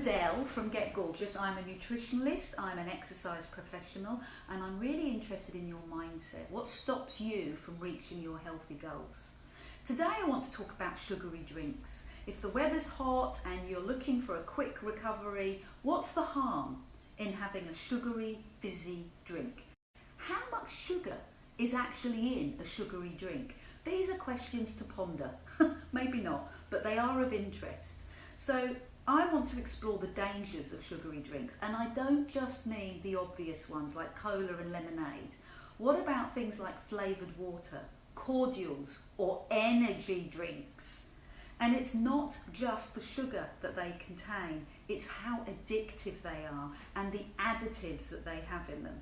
Adele from Get Gorgeous. I'm a nutritionalist, I'm an exercise professional, and I'm really interested in your mindset. What stops you from reaching your healthy goals? Today I want to talk about sugary drinks. If the weather's hot and you're looking for a quick recovery, what's the harm in having a sugary, fizzy drink? How much sugar is actually in a sugary drink? These are questions to ponder. Maybe not, but they are of interest. So I want to explore the dangers of sugary drinks, and I don't just mean the obvious ones like cola and lemonade. What about things like flavoured water, cordials or energy drinks? And it's not just the sugar that they contain, it's how addictive they are and the additives that they have in them.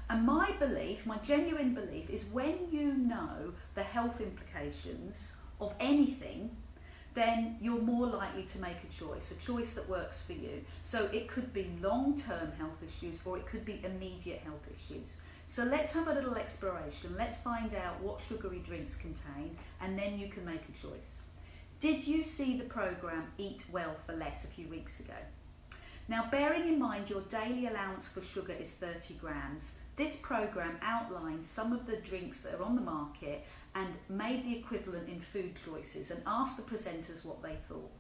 And my belief, my genuine belief, is when you know the health implications of anything, then you're more likely to make a choice that works for you. So it could be long-term health issues or it could be immediate health issues. So let's have a little exploration. Let's find out what sugary drinks contain, and then you can make a choice. Did you see the programme Eat Well for Less a few weeks ago? Now, bearing in mind your daily allowance for sugar is 30 grams, this programme outlined some of the drinks that are on the market and made the equivalent in food choices and asked the presenters what they thought.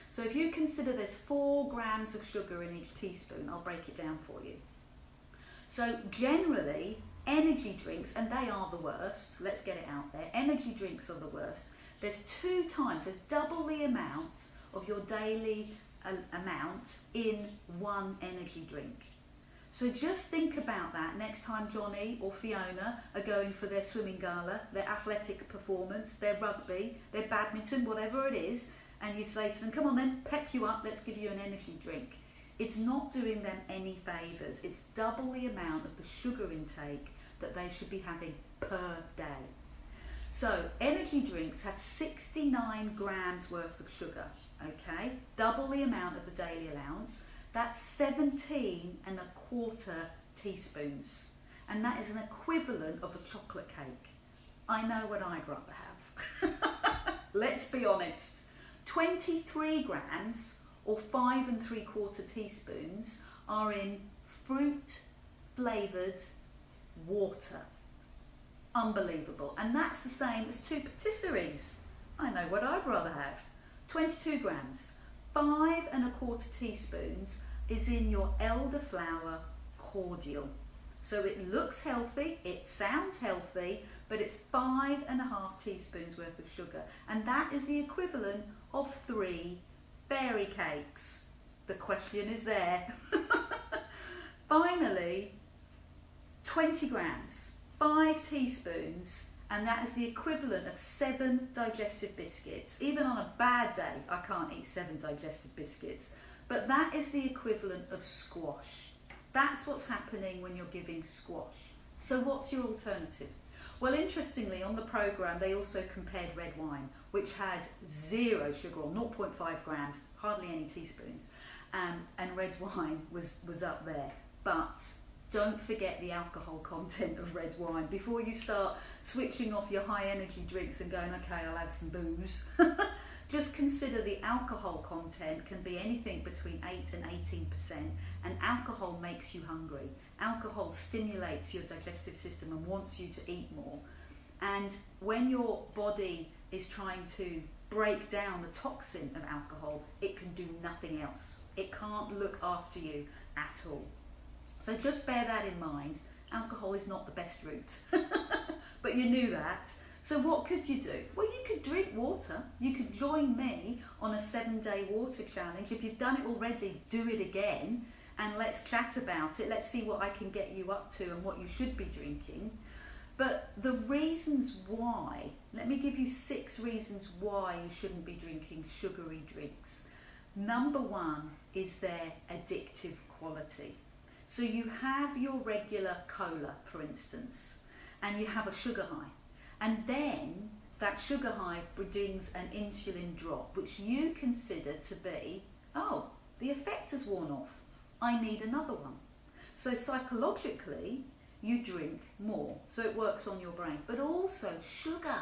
So if you consider there's 4 grams of sugar in each teaspoon, I'll break it down for you. So generally, energy drinks, and they are the worst, let's get it out there, energy drinks are the worst. There's double the amount of your daily amount in one energy drink. So just think about that next time Johnny or Fiona are going for their swimming gala, their athletic performance, their rugby, their badminton, whatever it is, and you say to them, come on then, pep you up, let's give you an energy drink. It's not doing them any favours. It's double the amount of the sugar intake that they should be having per day. So energy drinks have 69 grams worth of sugar, okay? Double the amount of the daily allowance. That's 17¼ teaspoons. And that is an equivalent of a chocolate cake. I know what I'd rather have. Let's be honest. 23 grams or 5¾ teaspoons are in fruit flavoured water. Unbelievable. And that's the same as 2 patisseries. I know what I'd rather have. 22 grams. 5¼ teaspoons is in your elderflower cordial. So it looks healthy, it sounds healthy, but it's 5½ teaspoons worth of sugar. And that is the equivalent of 3 fairy cakes. The question is there. Finally, 20 grams, 5 teaspoons, and that is the equivalent of 7 digestive biscuits. Even on a bad day, I can't eat 7 digestive biscuits, but that is the equivalent of squash. That's what's happening when you're giving squash. So what's your alternative? Well, interestingly, on the programme, they also compared red wine, which had 0 sugar, or 0.5 grams, hardly any teaspoons, and red wine was up there. But don't forget the alcohol content of red wine. Before you start switching off your high energy drinks and going, okay, I'll have some booze, just consider the alcohol content can be anything between 8 and 18%, and alcohol makes you hungry. Alcohol stimulates your digestive system and wants you to eat more. And when your body is trying to break down the toxin of alcohol, it can do nothing else. It can't look after you at all. So just bear that in mind. Alcohol is not the best route. But you knew that. So what could you do? Well, you could drink water. You could join me on a 7-day water challenge. If you've done it already, do it again. And let's chat about it. Let's see what I can get you up to and what you should be drinking. But the reasons why, let me give you 6 reasons why you shouldn't be drinking sugary drinks. Number 1 is their addictive quality. So you have your regular cola, for instance, and you have a sugar high. And then that sugar high brings an insulin drop, which you consider to be, oh, the effect has worn off. I need another one. So psychologically, you drink more. So it works on your brain. But also sugar.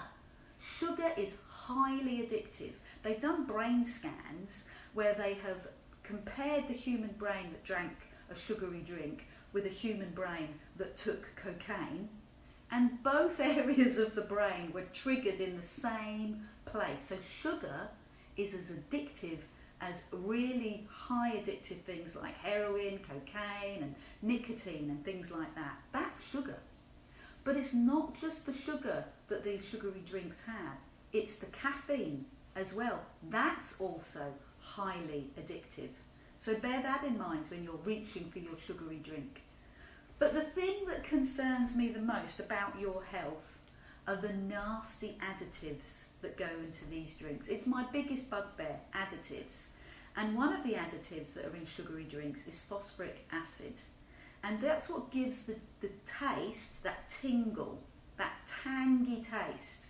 Sugar is highly addictive. They've done brain scans where they have compared the human brain that drank a sugary drink with a human brain that took cocaine, and both areas of the brain were triggered in the same place. So sugar is as addictive as really high addictive things like heroin, cocaine and nicotine and things like that. That's sugar. But it's not just the sugar that these sugary drinks have, it's the caffeine as well. That's also highly addictive. So bear that in mind when you're reaching for your sugary drink. But the thing that concerns me the most about your health are the nasty additives that go into these drinks. It's my biggest bugbear, additives. And one of the additives that are in sugary drinks is phosphoric acid. And that's what gives the taste, that tingle, that tangy taste.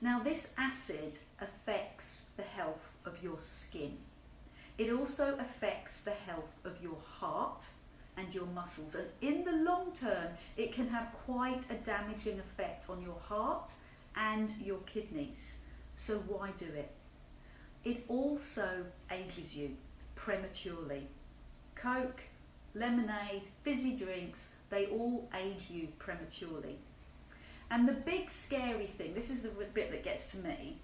Now this acid affects the health of your skin. It also affects the health of your heart and your muscles, and in the long term it can have quite a damaging effect on your heart and your kidneys. So why do it? It also ages you prematurely. Coke, lemonade, fizzy drinks, they all age you prematurely. And the big scary thing, this is the bit that gets to me,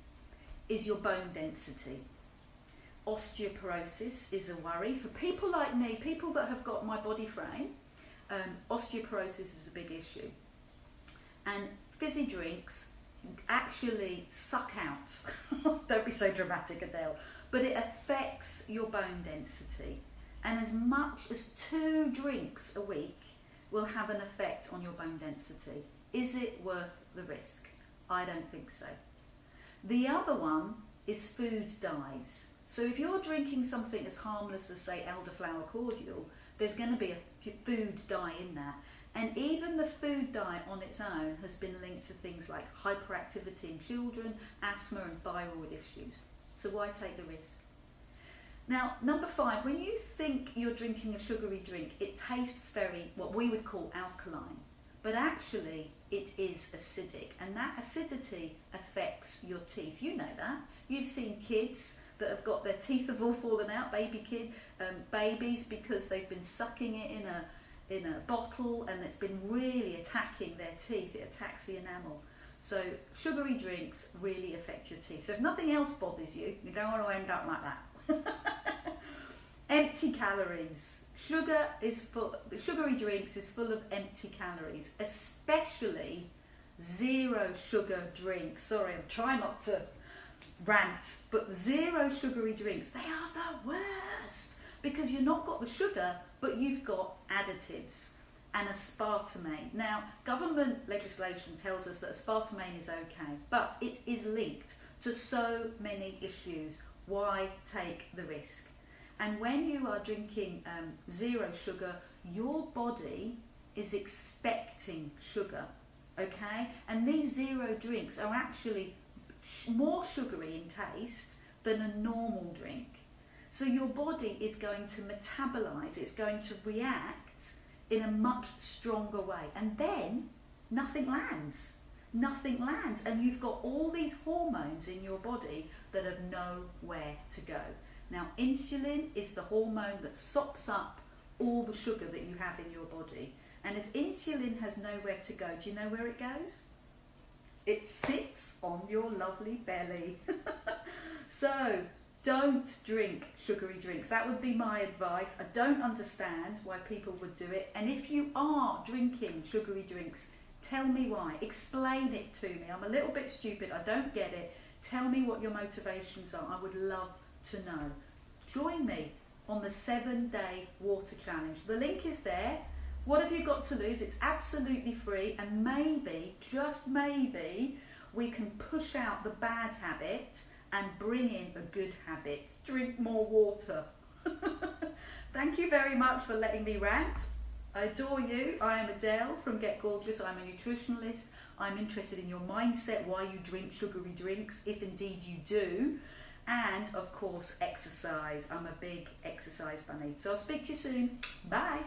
is your bone density. Osteoporosis is a worry. For people like me, people that have got my body frame, osteoporosis is a big issue. And fizzy drinks actually suck out, don't be so dramatic, Adele, but it affects your bone density. And as much as 2 drinks a week will have an effect on your bone density. Is it worth the risk? I don't think so. The other one is food dyes. So if you're drinking something as harmless as, say, elderflower cordial, there's going to be a food dye in that. And even the food dye on its own has been linked to things like hyperactivity in children, asthma and thyroid issues. So why take the risk? Now, number 5, when you think you're drinking a sugary drink, it tastes very, what we would call alkaline. But actually, it is acidic. And that acidity affects your teeth. You know that. You've seen kids that have got their teeth have all fallen out, babies, because they've been sucking it in a bottle and it's been really attacking their teeth. It attacks the enamel. So sugary drinks really affect your teeth. So if nothing else bothers you, you don't want to end up like that. Empty calories. Sugary drinks is full of empty calories, especially zero sugar drinks. Sorry, I'm trying not to rant, but zero sugary drinks, they are the worst because you've not got the sugar, but you've got additives and aspartame. Now, government legislation tells us that aspartame is okay, but it is linked to so many issues. Why take the risk? And when you are drinking zero sugar, your body is expecting sugar, okay? And these zero drinks are actually more sugary in taste than a normal drink. So your body is going to metabolize, it's going to react in a much stronger way. And then nothing lands. Nothing lands. And you've got all these hormones in your body that have nowhere to go. Now, insulin is the hormone that sops up all the sugar that you have in your body. And if insulin has nowhere to go, do you know where it goes? It sits on your lovely belly. So, don't drink sugary drinks. That would be my advice. I don't understand why people would do it. And if you are drinking sugary drinks, tell me why. Explain it to me. I'm a little bit stupid. I don't get it. Tell me what your motivations are. I would love to know. Join me on the 7-day water challenge. The link is there. What have you got to lose? It's absolutely free, and maybe, just maybe, we can push out the bad habit and bring in a good habit. Drink more water. Thank you very much for letting me rant. I adore you. I am Adele from Get Gorgeous. I'm a nutritionalist. I'm interested in your mindset, why you drink sugary drinks, if indeed you do. And of course, exercise. I'm a big exercise bunny. So I'll speak to you soon. Bye.